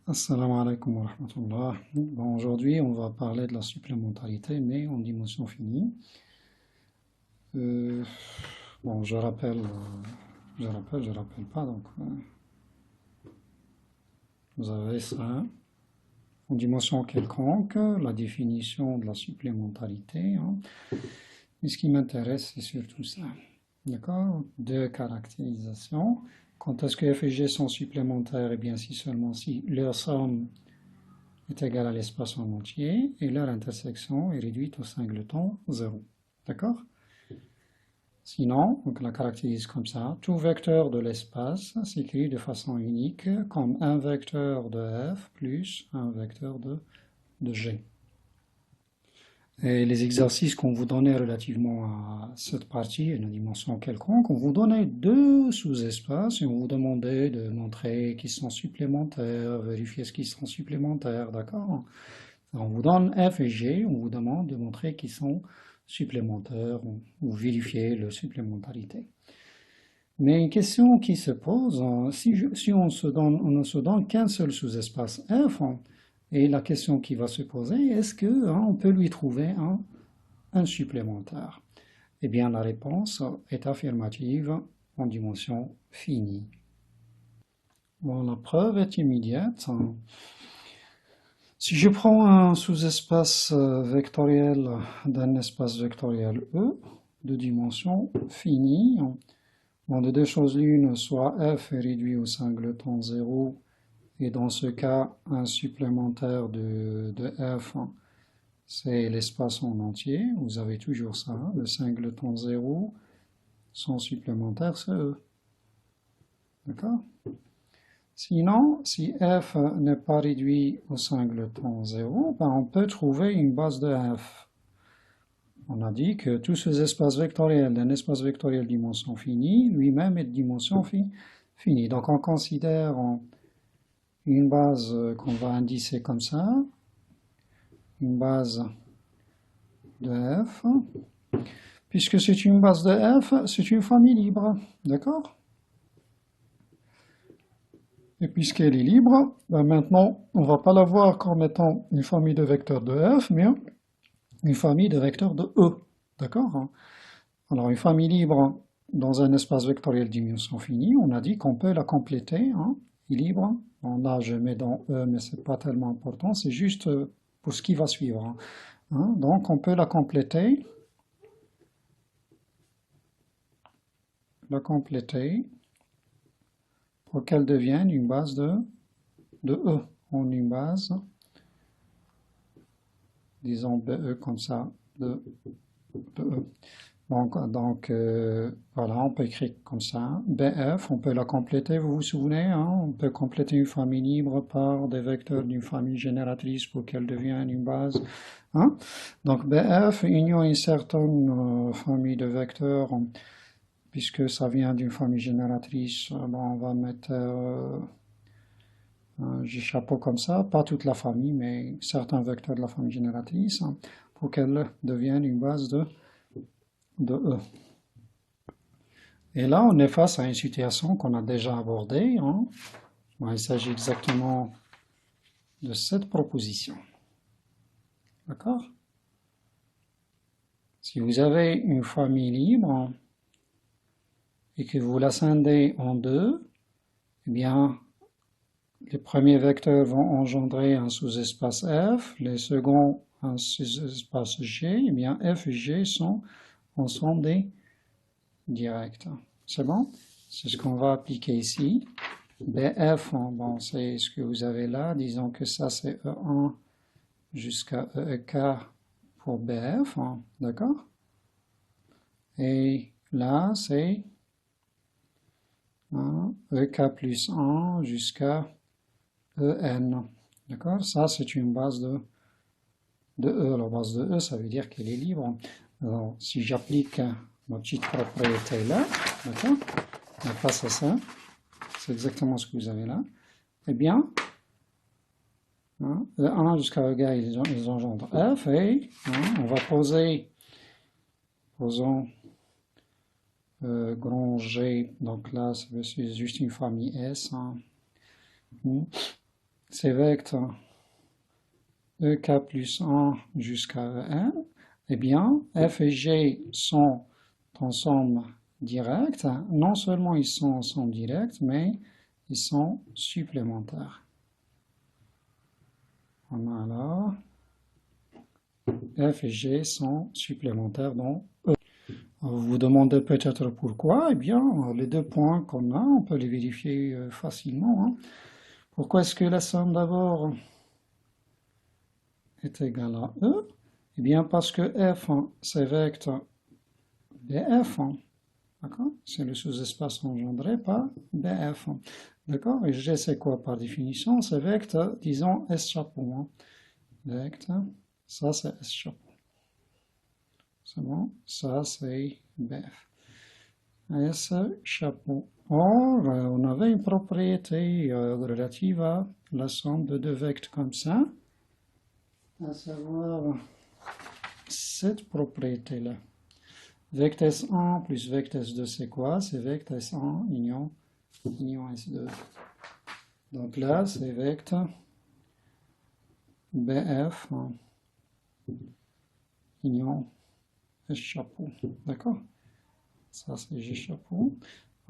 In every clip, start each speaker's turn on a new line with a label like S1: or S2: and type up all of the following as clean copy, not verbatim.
S1: Assalamu alaikum wa rahmatullah. Bon, aujourd'hui, on va parler de la supplémentarité, mais en dimension finie. Euh, bon, je rappelle pas, donc vous avez ça. En dimension quelconque, la définition de la supplémentarité, hein. Mais ce qui m'intéresse, c'est surtout ça. D'accord? Deux caractérisations. Quand est-ce que f et g sont supplémentaires? Eh bien, si seulement si leur somme est égale à l'espace en entier et leur intersection est réduite au singleton 0. D'accord? Sinon, donc la caractérise comme ça, tout vecteur de l'espace s'écrit de façon unique comme un vecteur de f plus un vecteur de g. Et les exercices qu'on vous donnait relativement à cette partie, une dimension quelconque, on vous donnait deux sous-espaces et on vous demandait de montrer qu'ils sont supplémentaires, vérifier ce qu'ils sont supplémentaires, d'accord? On vous donne f et g, on vous demande de montrer qu'ils sont supplémentaires ou vérifier leur supplémentarité. Mais une question qui se pose, si on ne se donne qu'un seul sous-espace f, et la question qui va se poser, est-ce qu'on peut lui trouver un supplémentaire? Eh bien, la réponse est affirmative en dimension finie. Bon, la preuve est immédiate. Si je prends un sous-espace vectoriel d'un espace vectoriel E de dimension finie, bon, de deux choses l'une, soit f est réduit au singleton 0, et dans ce cas, un supplémentaire de f, c'est l'espace en entier. Vous avez toujours ça, le singleton 0, son supplémentaire, c'est E. D'accord? Sinon, si f n'est pas réduit au singleton 0, ben on peut trouver une base de f. On a dit que tous ces espaces vectoriels d'un espace vectoriel dimension finie, lui-même est de dimension finie. Donc on considère une base qu'on va indicer comme ça, une base de f. Puisque c'est une base de f, c'est une famille libre. D'accord? Et puisqu'elle est libre, ben maintenant, on ne va pas la voir comme étant une famille de vecteurs de f, mais une famille de vecteurs de E. D'accord? Alors, une famille libre dans un espace vectoriel dimension finie, on a dit qu'on peut la compléter, hein, libre. Bon, là, je mets dans E, mais ce n'est pas tellement important, c'est juste pour ce qui va suivre. Hein. Donc, on peut la compléter pour qu'elle devienne une base de E. En une base, disons BE comme ça, de E. Donc voilà, on peut écrire comme ça. BF, on peut la compléter, vous vous souvenez, hein, on peut compléter une famille libre par des vecteurs d'une famille génératrice pour qu'elle devienne une base. Hein. Donc BF, union une certaine famille de vecteurs, puisque ça vient d'une famille génératrice, bon, on va mettre un chapeau comme ça, pas toute la famille, mais certains vecteurs de la famille génératrice, hein, pour qu'elle devienne une base de E. Et là, on est face à une situation qu'on a déjà abordée. Hein. Bon, il s'agit exactement de cette proposition. D'accord? Si vous avez une famille libre et que vous la scindez en deux, eh bien, les premiers vecteurs vont engendrer un sous-espace F, les seconds un sous-espace G, eh bien F et G sont ensemble des directs. C'est bon? C'est ce qu'on va appliquer ici. BF, bon, c'est ce que vous avez là. Disons que ça, c'est E1 jusqu'à EK pour BF. Hein, d'accord? Et là, c'est EK plus 1 jusqu'à EN. D'accord? Ça, c'est une base de E. La base de E, ça veut dire qu'elle est libre. Alors, si j'applique ma petite propriété là, d'accord? Face à ça, c'est exactement ce que vous avez là. Eh bien, hein, de 1 jusqu'à EK, ils engendrent F, et hein, on va posons grand G, donc là, c'est juste une famille S. Hein. ces vecteurs EK plus 1 jusqu'à EN, eh bien, F et G sont ensemble direct. Non seulement ils sont ensemble direct, mais ils sont supplémentaires. On a alors F et G sont supplémentaires dans E. Vous vous demandez peut-être pourquoi. Eh bien, les deux points qu'on a, on peut les vérifier facilement. Hein. Pourquoi est-ce que la somme d'abord est égale à E? Eh bien, parce que F, c'est vecteur BF. D'accord? C'est le sous-espace engendré par BF. D'accord? Et G, c'est quoi par définition? C'est vecteur, disons, S chapeau. Hein. Vecteur, ça c'est S chapeau. C'est bon? Ça c'est BF. S chapeau. Or, on avait une propriété relative à la somme de deux vecteurs comme ça, à savoir cette propriété-là. Vecteur S1 plus vecteur S2, c'est quoi? C'est vecteur S1 union S2. Donc là, c'est vecteur BF union S chapeau. D'accord? Ça, c'est G chapeau.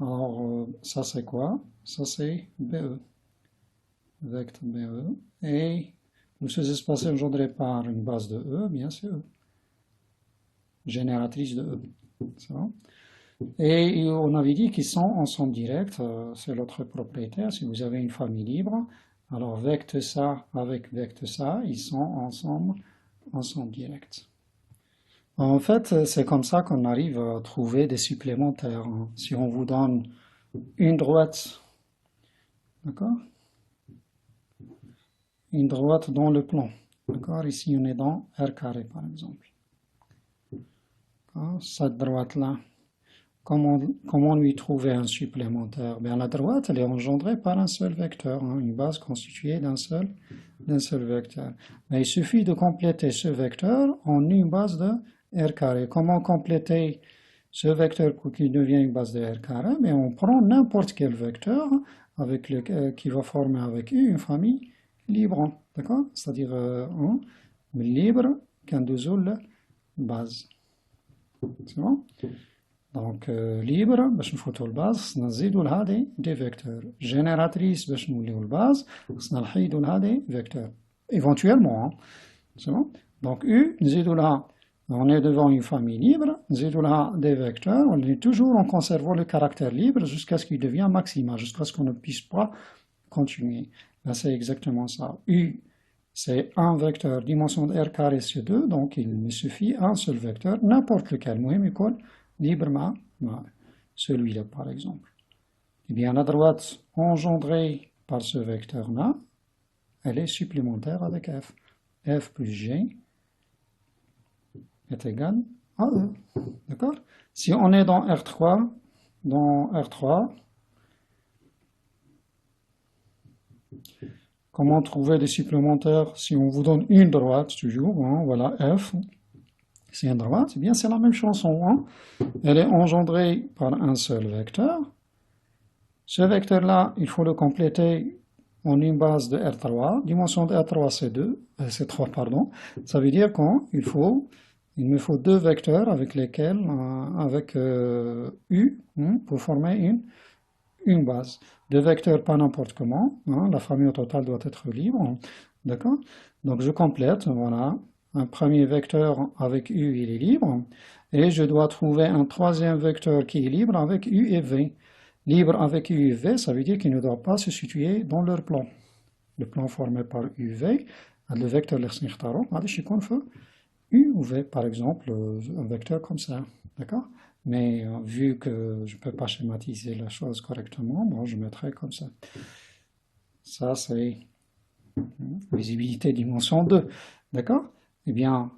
S1: Alors, ça, c'est quoi? Ça, c'est BE. Vecteur BE. Et le sous-espace engendré par une base de E, bien sûr. Génératrice de E. C'est bon? Et on avait dit qu'ils sont ensemble direct, c'est l'autre propriétaire. Si vous avez une famille libre, alors vecteur ça avec vecteur ça, ils sont ensemble direct. En fait, c'est comme ça qu'on arrive à trouver des supplémentaires. Hein. Si on vous donne une droite, d'accord? Une droite dans le plan. D'accord? Ici, on est dans R carré, par exemple. Cette droite-là, comment lui trouver un supplémentaire? Bien, la droite, elle est engendrée par un seul vecteur, hein, une base constituée d'un seul vecteur. Mais il suffit de compléter ce vecteur en une base de R carré. Comment compléter ce vecteur pour qu'il devienne une base de R carré? Mais on prend n'importe quel vecteur avec qui va former avec U une famille libre. D'accord? C'est-à-dire libre كندوزو base. C'est bon? Donc libre باش نفوتو الباز خصنا نزيدو لها دي فيكتور جينيراتريس باش نوليو الباز خصنا نحيدو لها دي فيكتور éventuellement hein. C'est bon? Donc U نزيدو لها on est devant une famille libre نزيدو لها des vecteurs on est toujours en conservant le caractère libre jusqu'à ce qu'il devienne maximal jusqu'à ce qu'on ne puisse pas continuer. Là c'est exactement ça. U c'est un vecteur dimension de R carré sur 2 donc il me suffit un seul vecteur n'importe lequel مهم يكون libre celui-là par exemple. Eh bien la droite engendrée par ce vecteur-là, elle est supplémentaire avec F. F plus G est égal à E. D'accord? Si on est dans R3, comment trouver des supplémentaires si on vous donne une droite toujours, hein, voilà F. C'est une droite, eh bien c'est la même chanson. Hein. Elle est engendrée par un seul vecteur. Ce vecteur-là, il faut le compléter en une base de R3. Dimension de R3, c'est 3, pardon. Ça veut dire qu'il me faut deux vecteurs avec lesquels, avec U, pour former une base. Deux vecteurs pas n'importe comment. Hein, la famille au total doit être libre. D'accord? Donc je complète, voilà. Un premier vecteur avec U, il est libre. Et je dois trouver un troisième vecteur qui est libre avec U et V. Libre avec U et V, ça veut dire qu'il ne doit pas se situer dans leur plan. Le plan formé par UV, le vecteur U ou V, par exemple, un vecteur comme ça. D'accord? Mais vu que je ne peux pas schématiser la chose correctement, bon, je mettrai comme ça. Ça, c'est visibilité dimension 2. D'accord? Eh bien,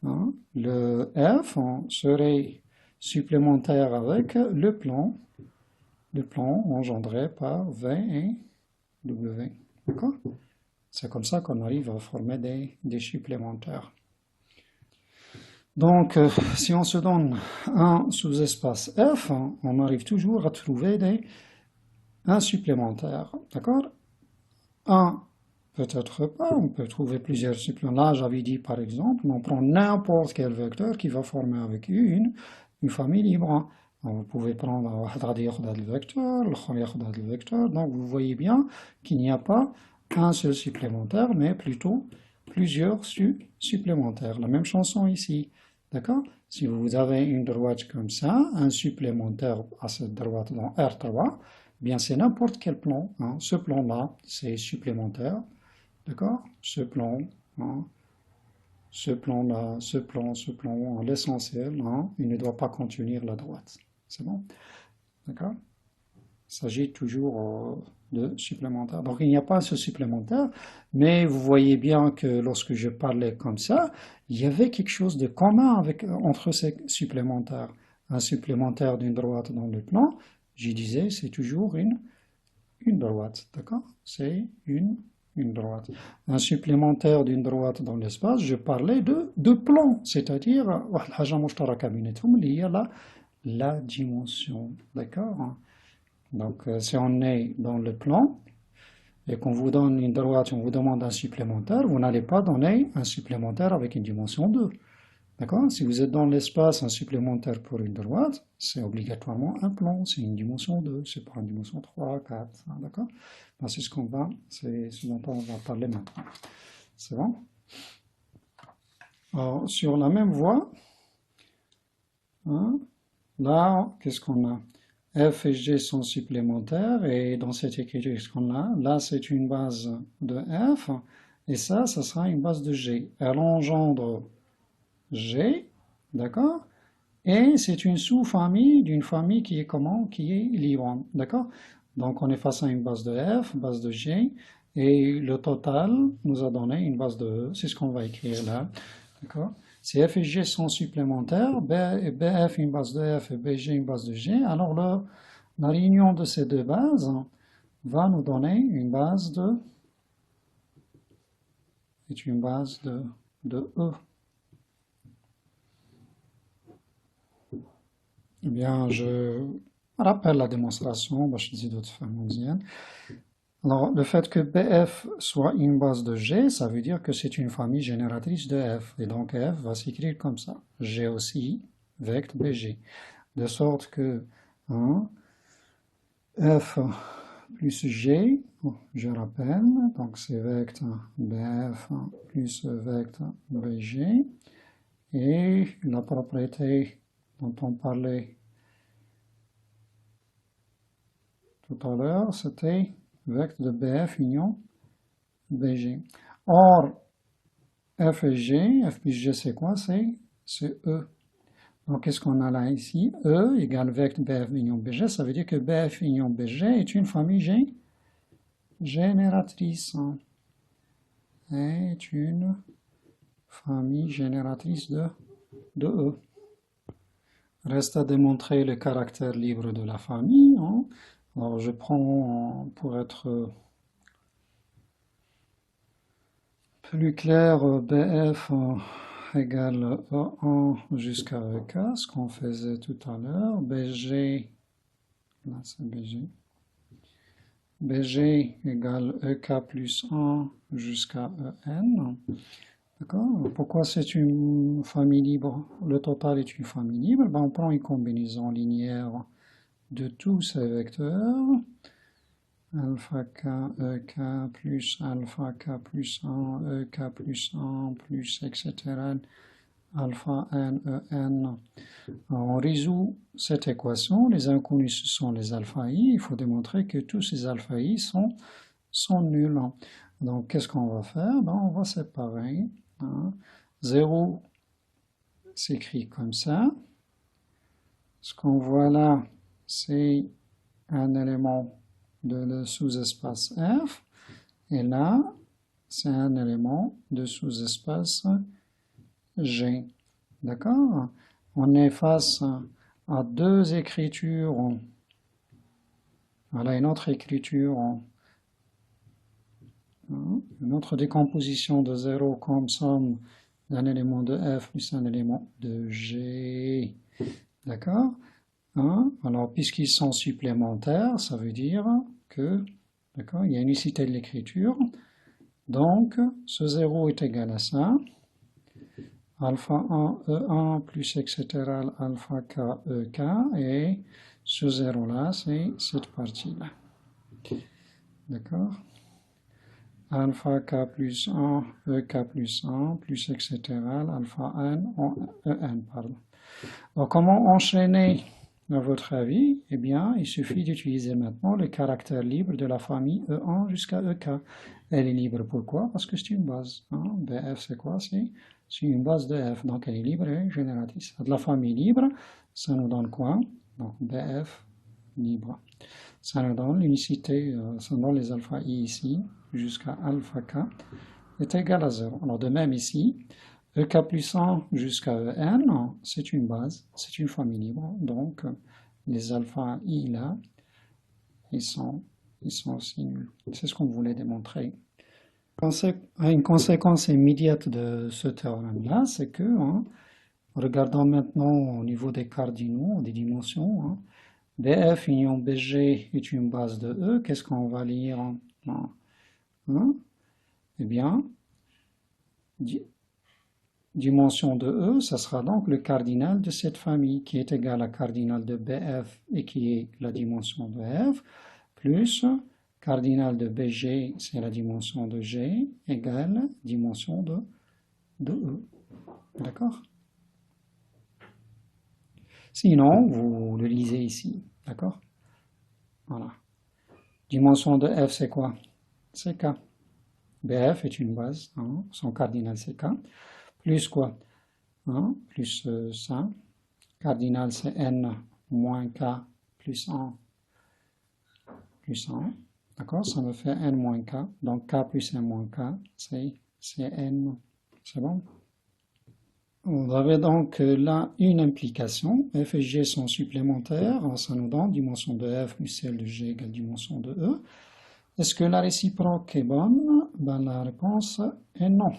S1: hein, le F serait supplémentaire avec le plan engendré par V et W. D'accord? C'est comme ça qu'on arrive à former des supplémentaires. Donc, si on se donne un sous-espace F, on arrive toujours à trouver un supplémentaire. D'accord? Un Peut-être pas, on peut trouver plusieurs suppléments. Là, j'avais dit par exemple, on prend n'importe quel vecteur qui va former avec une famille libre, hein. Donc, vous pouvez prendre le vecteur, le vecteur. Donc vous voyez bien qu'il n'y a pas un seul supplémentaire, mais plutôt plusieurs supplémentaires. La même chanson ici. D'accord? Si vous avez une droite comme ça, un supplémentaire à cette droite dans R3, eh bien c'est n'importe quel plan, hein. Ce plan-là, c'est supplémentaire. D'accord? Ce plan, hein, ce plan-là, ce plan, l'essentiel, hein, il ne doit pas contenir la droite. C'est bon? D'accord? Il s'agit toujours de supplémentaire. Donc il n'y a pas ce supplémentaire, mais vous voyez bien que lorsque je parlais comme ça, il y avait quelque chose de commun entre ces supplémentaires. Un supplémentaire d'une droite dans le plan, je disais, c'est toujours une droite. D'accord? C'est une droite. Un supplémentaire d'une droite dans l'espace, je parlais de plan, c'est-à-dire la dimension. D'accord? Donc, si on est dans le plan et qu'on vous donne une droite, on vous demande un supplémentaire, vous n'allez pas donner un supplémentaire avec une dimension 2. D'accord? Si vous êtes dans l'espace, un supplémentaire pour une droite, c'est obligatoirement un plan, c'est une dimension 2, c'est pas une dimension 3, 4. Hein, d'accord? Ben, c'est ce dont on va parler maintenant. C'est bon? Alors, sur la même voie, hein, là, qu'est-ce qu'on a? F et G sont supplémentaires et dans cette écriture, qu'est-ce qu'on a? Là, c'est une base de F et ça sera une base de G. Elle engendre G, d'accord? Et c'est une sous-famille d'une famille qui est comment? Qui est libre, d'accord? Donc on est face à une base de F, base de G, et le total nous a donné une base de E, c'est ce qu'on va écrire là, d'accord? Si F et G sont supplémentaires, BF une base de F et BG une base de G, alors la réunion de ces deux bases va nous donner une base de E. Eh bien, je rappelle la démonstration, je dis d'autres familles. Alors, le fait que BF soit une base de G, ça veut dire que c'est une famille génératrice de F. Et donc, F va s'écrire comme ça. G aussi, vecteur BG. De sorte que hein, F plus G, je rappelle, donc c'est vecteur BF plus vecteur BG. Et la propriété dont on parlait tout à l'heure, c'était vecteur de BF union BG. Or, F et G, F plus G c'est quoi? C'est E. Donc qu'est-ce qu'on a là ici? E égale vecteur BF union BG, ça veut dire que BF union BG est une famille génératrice. Est une famille génératrice de E. Reste à démontrer le caractère libre de la famille. Hein. Alors je prends, pour être plus clair, BF égale E1 jusqu'à EK, ce qu'on faisait tout à l'heure. BG, là c'est BG. BG égale EK plus 1 jusqu'à EN. D'accord? Pourquoi c'est une famille libre? Le total est une famille libre. Ben, on prend une combinaison linéaire de tous ces vecteurs. Alpha k, ek plus alpha k plus 1, ek plus 1 plus etc. Alpha n, en. Alors, on résout cette équation. Les inconnus, ce sont les alpha i. Il faut démontrer que tous ces alpha i sont nuls. Donc, qu'est-ce qu'on va faire? Ben, on va séparer. 0 s'écrit comme ça. Ce qu'on voit là, c'est un élément de le sous-espace F. Et là, c'est un élément de sous-espace G. D'accord? On est face à deux écritures. Voilà une autre écriture. Une autre décomposition de 0 comme somme d'un élément de F plus un élément de G. D'accord? Hein? Alors, puisqu'ils sont supplémentaires, ça veut dire que, d'accord, il y a unicité de l'écriture. Donc, ce 0 est égal à ça. Alpha 1, E1 plus etc. alpha k, EK. Et ce 0-là, c'est cette partie-là. D'accord? Alpha k plus 1, EK plus 1 plus etc. alpha n, En, pardon. Donc, comment enchaîner, à votre avis? Eh bien, il suffit d'utiliser maintenant le caractère libre de la famille E1 jusqu'à EK. Elle est libre pourquoi? Parce que c'est une base. Hein? BF, c'est quoi? C'est une base de F. Donc, elle est libre et génératrice. De la famille libre, ça nous donne quoi? Donc, BF libre. Ça nous donne l'unicité, ça nous donne les alpha I ici, jusqu'à alpha K, est égal à 0. Alors, de même ici, EK plus 1 jusqu'à En, c'est une base, c'est une famille libre. Donc, les alpha I là, ils sont aussi nuls. C'est ce qu'on voulait démontrer. Une conséquence immédiate de ce théorème-là, c'est que, regardons maintenant au niveau des cardinaux, des dimensions, BF union BG est une base de E. Qu'est-ce qu'on va lire? Eh bien, dimension de E, ça sera donc le cardinal de cette famille qui est égal à cardinal de BF et qui est la dimension de F, plus cardinal de BG, c'est la dimension de G, égale dimension de E. D'accord? Sinon, vous le lisez ici. D'accord? Voilà. Dimension de F, c'est quoi? C'est K. BF est une base, son cardinal c'est K. Plus quoi? Plus ça. Cardinal c'est N moins K plus 1 plus 1. D'accord? Ça me fait N moins K. Donc K plus N moins K, c'est N. C'est bon? Vous avez donc là une implication. F et G sont supplémentaires. Ça nous donne dimension de F plus celle de G égale dimension de E. Est-ce que la réciproque est bonne? Ben, la réponse est non.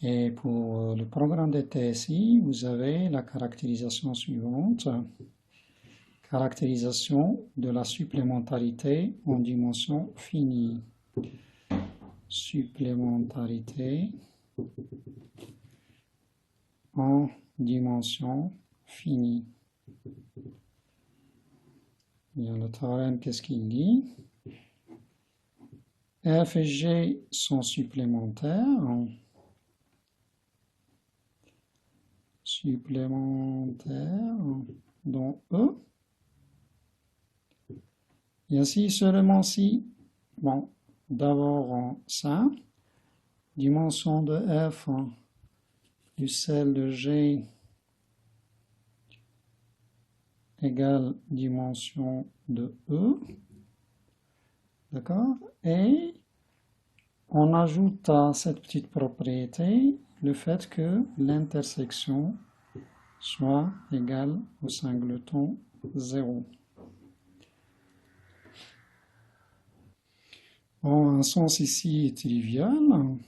S1: Et pour le programme de TSI, vous avez la caractérisation suivante. Caractérisation de la supplémentarité en dimension finie. Supplémentarité en dimension finie. Bien, le théorème, qu'est-ce qu'il dit? F et G sont supplémentaires. Supplémentaires dans E. Et ainsi, seulement si, bon, d'abord ça, dimension de F plus celle de G égale dimension de E. D'accord? Et on ajoute à cette petite propriété le fait que l'intersection soit égale au singleton 0. Bon, un sens ici est trivial.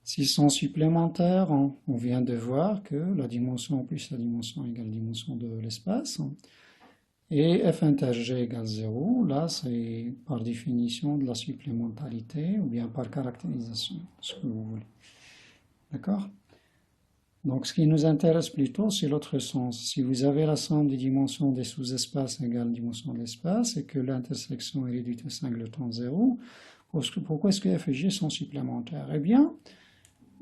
S1: S'ils sont supplémentaires, on vient de voir que la dimension plus la dimension égale dimension de l'espace. Et f inter g égale 0, là c'est par définition de la supplémentarité ou bien par caractérisation, ce que vous voulez. D'accord? Donc ce qui nous intéresse plutôt, c'est l'autre sens. Si vous avez la somme des dimensions des sous-espaces égale dimension de l'espace et que l'intersection est réduite au singleton 0, pourquoi est-ce que f et g sont supplémentaires? Eh bien,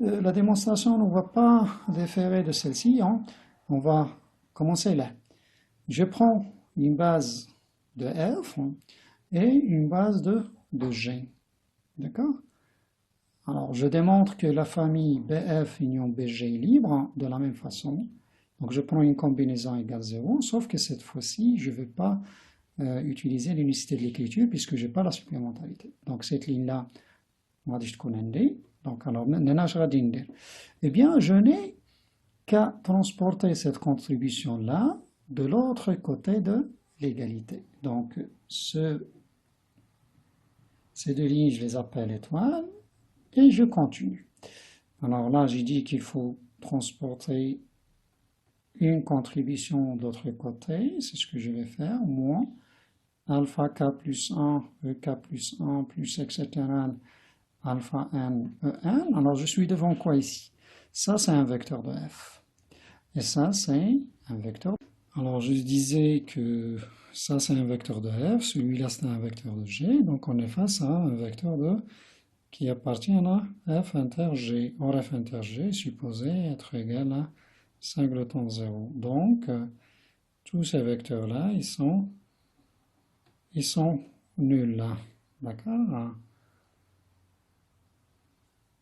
S1: la démonstration ne va pas différer de celle-ci. On va commencer là. Je prends une base de F et une base de G. D'accord? Alors, je démontre que la famille BF union BG est libre de la même façon. Donc, je prends une combinaison égale 0, sauf que cette fois-ci, je ne vais pas utiliser l'unicité de l'écriture puisque je n'ai pas la supplémentarité. Donc, cette ligne-là, on va dire que donc, alors, eh bien, je n'ai qu'à transporter cette contribution-là de l'autre côté de l'égalité. Donc, ces deux lignes, je les appelle étoiles, et je continue. Alors là, j'ai dit qu'il faut transporter une contribution de l'autre côté, c'est ce que je vais faire, moins alpha k plus 1, ek plus 1, plus etc. Alpha n, en. Alors, je suis devant quoi ici? Ça, c'est un vecteur de f. Et ça, c'est un vecteur. Alors, je disais que ça, c'est un vecteur de f. Celui-là, c'est un vecteur de g. Donc, on est face à un vecteur qui appartient à f inter g. Or, f inter g est supposé être égal à singleton 0. Donc, tous ces vecteurs-là, ils sont nuls là. D'accord?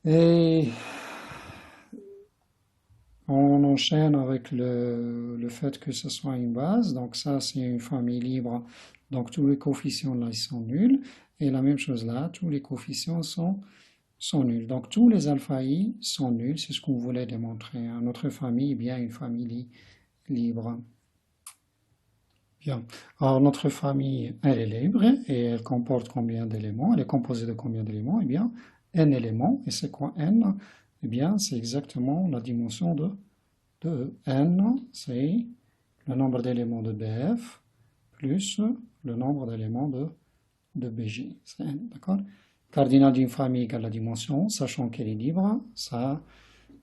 S1: Et on enchaîne avec le fait que ce soit une base. Donc ça, c'est une famille libre. Donc tous les coefficients là, ils sont nuls. Et la même chose là, tous les coefficients sont nuls. Donc tous les alpha i sont nuls. C'est ce qu'on voulait démontrer. Notre famille est bien une famille libre. Bien. Alors notre famille, elle est libre et elle comporte combien d'éléments? Elle est composée de combien d'éléments? Eh bien, n éléments. Et c'est quoi n? Eh bien, c'est exactement la dimension de E. N, c'est le nombre d'éléments de BF plus le nombre d'éléments de BG. C'est n, d'accord? Cardinal d'une famille égale la dimension, sachant qu'elle est libre, ça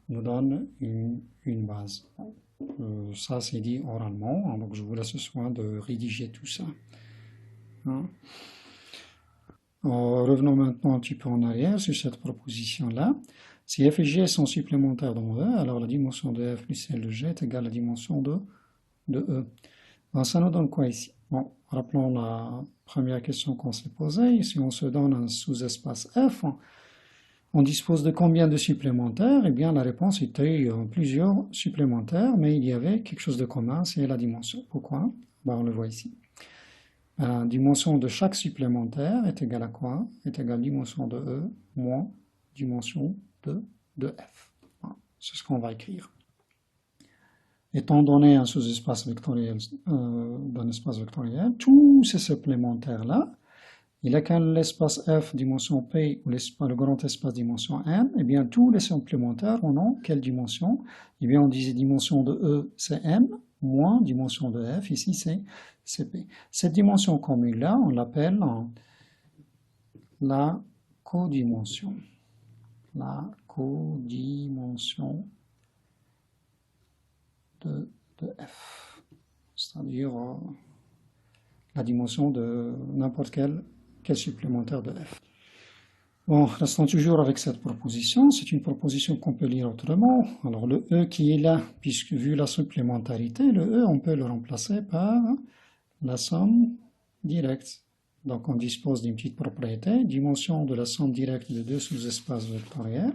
S1: nous donne une base. Ça, c'est dit oralement, donc je vous laisse le soin de rédiger tout ça. Hein? Revenons maintenant un petit peu en arrière sur cette proposition-là. Si f et g sont supplémentaires dans E, alors la dimension de f plus celle de g est égale à la dimension de E. Alors ça nous donne quoi ici? Bon, rappelons la première question qu'on s'est posée. Si on se donne un sous-espace f, on dispose de combien de supplémentaires? Eh bien, la réponse était plusieurs supplémentaires, mais il y avait quelque chose de commun, c'est la dimension. Pourquoi? Ben, on le voit ici. La dimension de chaque supplémentaire est égale à quoi? Est égale à dimension de E moins dimension de F. Voilà. C'est ce qu'on va écrire. Étant donné un sous-espace vectoriel d'un espace vectoriel, tous ces supplémentaires-là, il n'y a qu'un espace F dimension P ou le grand espace dimension N, et bien tous les supplémentaires ont quelle dimension? Eh bien on disait dimension de E c'est N, moins dimension de F, ici c'est P. Cette dimension commune-là, on l'appelle la codimension. La codimension de F, c'est-à-dire la dimension de n'importe quel supplémentaire de F. Bon, restons toujours avec cette proposition. C'est une proposition qu'on peut lire autrement. Alors le E qui est là, puisque vu la supplémentarité, le E, on peut le remplacer par la somme directe. Donc on dispose d'une petite propriété, dimension de la somme directe de deux sous-espaces vectoriels,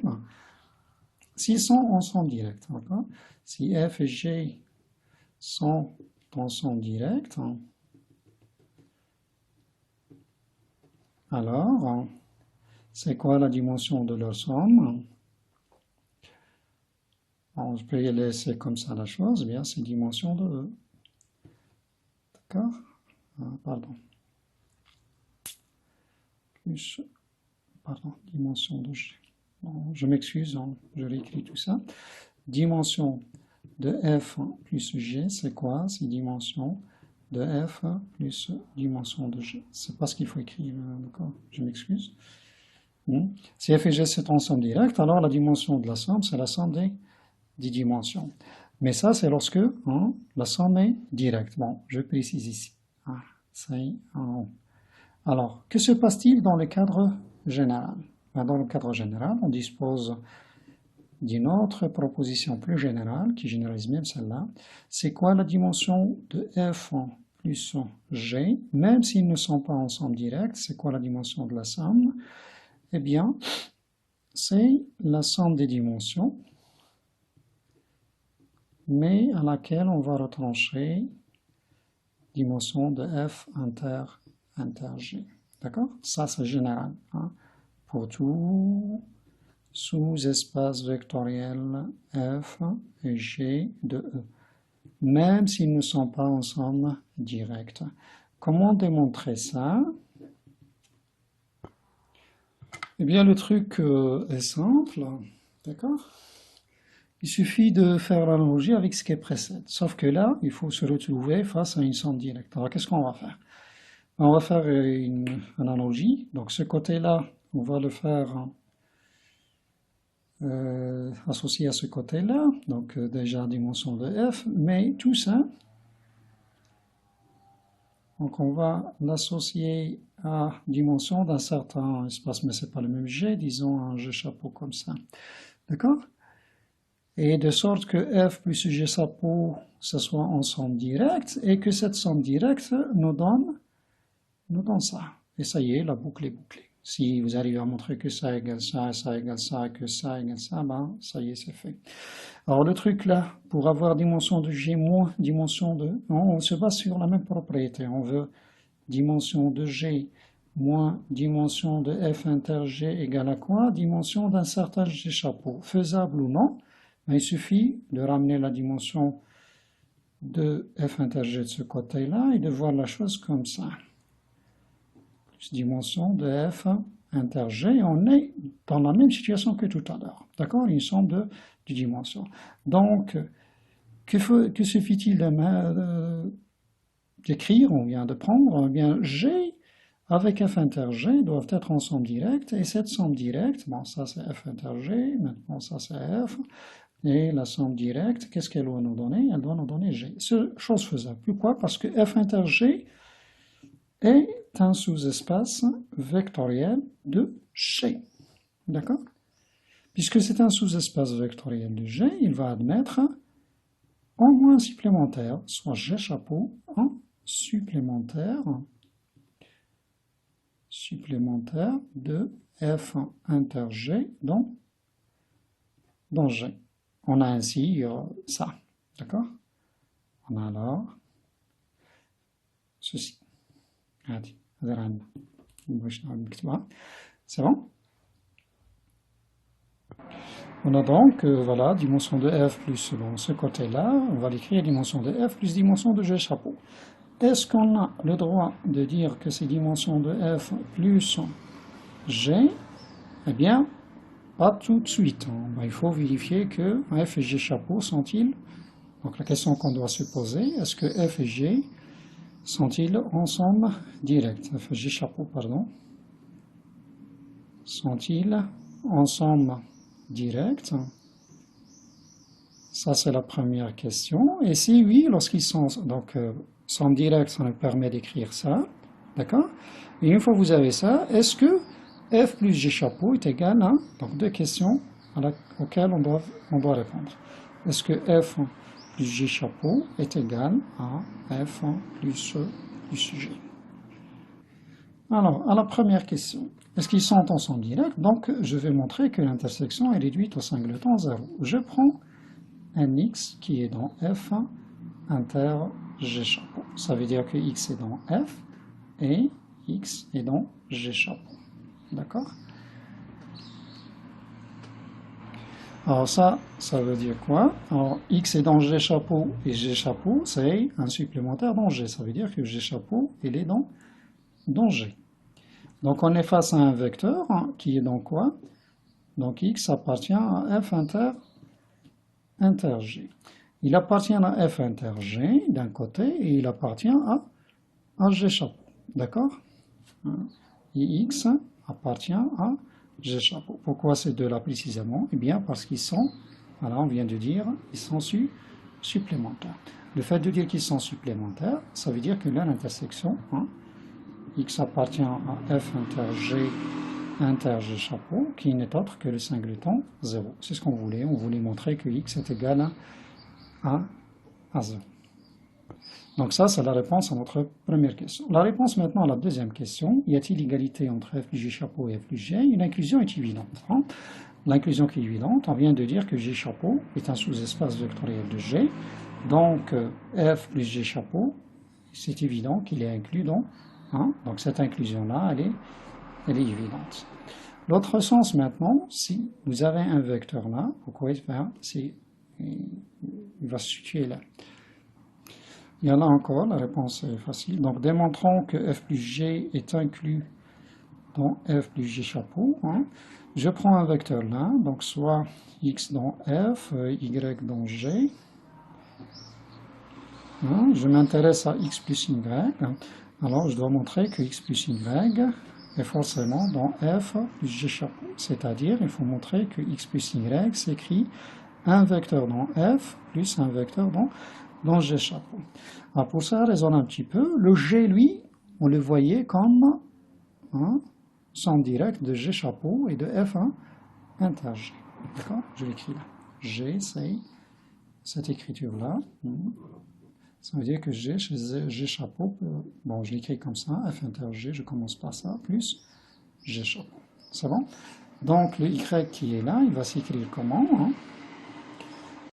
S1: s'ils sont en somme directe. Si F et G sont en somme directe, alors, c'est quoi la dimension de leur somme? Bon, je peux y laisser comme ça la chose, eh bien c'est dimension de E. D'accord? Pardon. Plus, pardon, dimension de G. Bon, je m'excuse, je réécris tout ça. Dimension de F plus G, c'est quoi? C'est dimension de F plus dimension de G. C'est pas ce qu'il faut écrire, d'accord? Je m'excuse. Si F et G c'est en somme directe, alors la dimension de la somme, c'est la somme des dimensions. Mais ça, c'est lorsque la somme est directe. Bon, je précise ici. C'est en haut. Alors, que se passe-t-il dans le cadre général? Dans le cadre général, on dispose d'une autre proposition plus générale, qui généralise même celle-là. C'est quoi la dimension de F plus G, même s'ils ne sont pas ensemble direct? C'est quoi la dimension de la somme? Eh bien, c'est la somme des dimensions, mais à laquelle on va retrancher dimension de F inter G. D'accord? Ça, c'est général. Pour tout sous-espace vectoriel F et G de E, même s'ils ne sont pas ensemble directs. Comment démontrer ça? Eh bien, le truc est simple, d'accord? Il suffit de faire l'analogie avec ce qui précède. Sauf que là, il faut se retrouver face à une somme directe. Alors, qu'est-ce qu'on va faire? On va faire une analogie. Donc ce côté-là, on va le faire associé à ce côté-là. Donc déjà dimension de f, mais tout ça, donc on va l'associer à dimension d'un certain espace, mais ce n'est pas le même G, disons un G chapeau comme ça. D'accord? Et de sorte que f plus G chapeau, ce soit en somme directe, et que cette somme directe nous donne ça. Et ça y est, la boucle est bouclée. Si vous arrivez à montrer que ça égale ça, ça égale ça, que ça égale ça, ben ça y est, c'est fait. Alors le truc là, pour avoir dimension de G moins dimension de... Non, on se base sur la même propriété. On veut dimension de G moins dimension de F inter G égale à quoi? Dimension d'un certain G chapeau. Faisable ou non, mais il suffit de ramener la dimension de F inter G de ce côté-là et de voir la chose comme ça. Plus dimension de F inter G, on est dans la même situation que tout à l'heure. D'accord? Une somme de dimensions. Donc, que suffit-il d'écrire, on vient de prendre, eh bien, G avec F inter G doivent être en somme directe, et cette somme directe, bon, ça c'est F inter G, maintenant ça c'est F, et la somme directe, qu'est-ce qu'elle doit nous donner? Elle doit nous donner G. C'est chose faisable. Pourquoi? Parce que F inter G est un sous-espace vectoriel de G. D'accord? Puisque c'est un sous-espace vectoriel de G, il va admettre en moins supplémentaire, soit G chapeau en supplémentaire de F inter G dans G. On a ainsi ça, d'accord? On a alors ceci. C'est bon? On a donc, voilà, dimension de f plus, bon, ce côté-là, on va l'écrire dimension de f plus dimension de g chapeau. Est-ce qu'on a le droit de dire que c'est dimension de f plus g? Eh bien, pas tout de suite. Il faut vérifier que f et g chapeau sont-ils, donc la question qu'on doit se poser, est-ce que f et g sont-ils en somme directe? F et g chapeau, pardon. Sont-ils en somme directe? Ça, c'est la première question. Et si oui, lorsqu'ils sont, donc, somme directe, ça nous permet d'écrire ça, d'accord? Et une fois que vous avez ça, est-ce que f plus g chapeau est égal à, donc deux questions auxquelles on doit répondre. Est-ce que f plus g chapeau est égal à f plus g? Alors, à la première question, est-ce qu'ils sont en somme directe? Donc, je vais montrer que l'intersection est réduite au singleton 0. Je prends un x qui est dans f inter g chapeau. Ça veut dire que x est dans f et x est dans g chapeau. D'accord? Alors ça veut dire quoi? Alors x est dans g chapeau et g chapeau, c'est un supplémentaire dans g. Ça veut dire que g chapeau, il est dans G. Donc on est face à un vecteur qui est dans quoi? Donc x appartient à f inter G. Il appartient à f inter G d'un côté et il appartient à G chapeau. D'accord? Et x appartient à G chapeau. Pourquoi ces deux-là précisément? Eh bien parce qu'ils sont, voilà, on vient de dire, ils sont supplémentaires. Le fait de dire qu'ils sont supplémentaires, ça veut dire que là, l'intersection, x appartient à f inter G chapeau, qui n'est autre que le singleton 0. C'est ce qu'on voulait. On voulait montrer que x est égal à 0. Donc ça, c'est la réponse à notre première question. La réponse maintenant à la deuxième question. Y a-t-il égalité entre f plus g chapeau et f plus g? Une inclusion est évidente. L'inclusion qui est évidente, on vient de dire que g chapeau est un sous-espace vectoriel de g. Donc f plus g chapeau, c'est évident qu'il est inclus dans 1. Donc cette inclusion-là, elle est évidente. L'autre sens maintenant, si vous avez un vecteur là, pourquoi il va se situer là? Il y en a encore, la réponse est facile. Donc démontrons que f plus g est inclus dans f plus g chapeau. Je prends un vecteur là, donc soit x dans f, y dans g. Je m'intéresse à x plus y. Alors, je dois montrer que x plus y est forcément dans f plus g chapeau. C'est-à-dire, il faut montrer que x plus y s'écrit un vecteur dans f plus un vecteur dans g chapeau. Alors, pour ça, raisonne un petit peu. Le g, lui, on le voyait comme somme directe de g chapeau et de f1 inter g. D'accord? Je l'écris là. G, c'est cette écriture-là. Ça veut dire que G chez G chapeau, bon, je l'écris comme ça, F inter G, je commence par ça, plus G chapeau. C'est bon? Donc, le Y qui est là, il va s'écrire comment?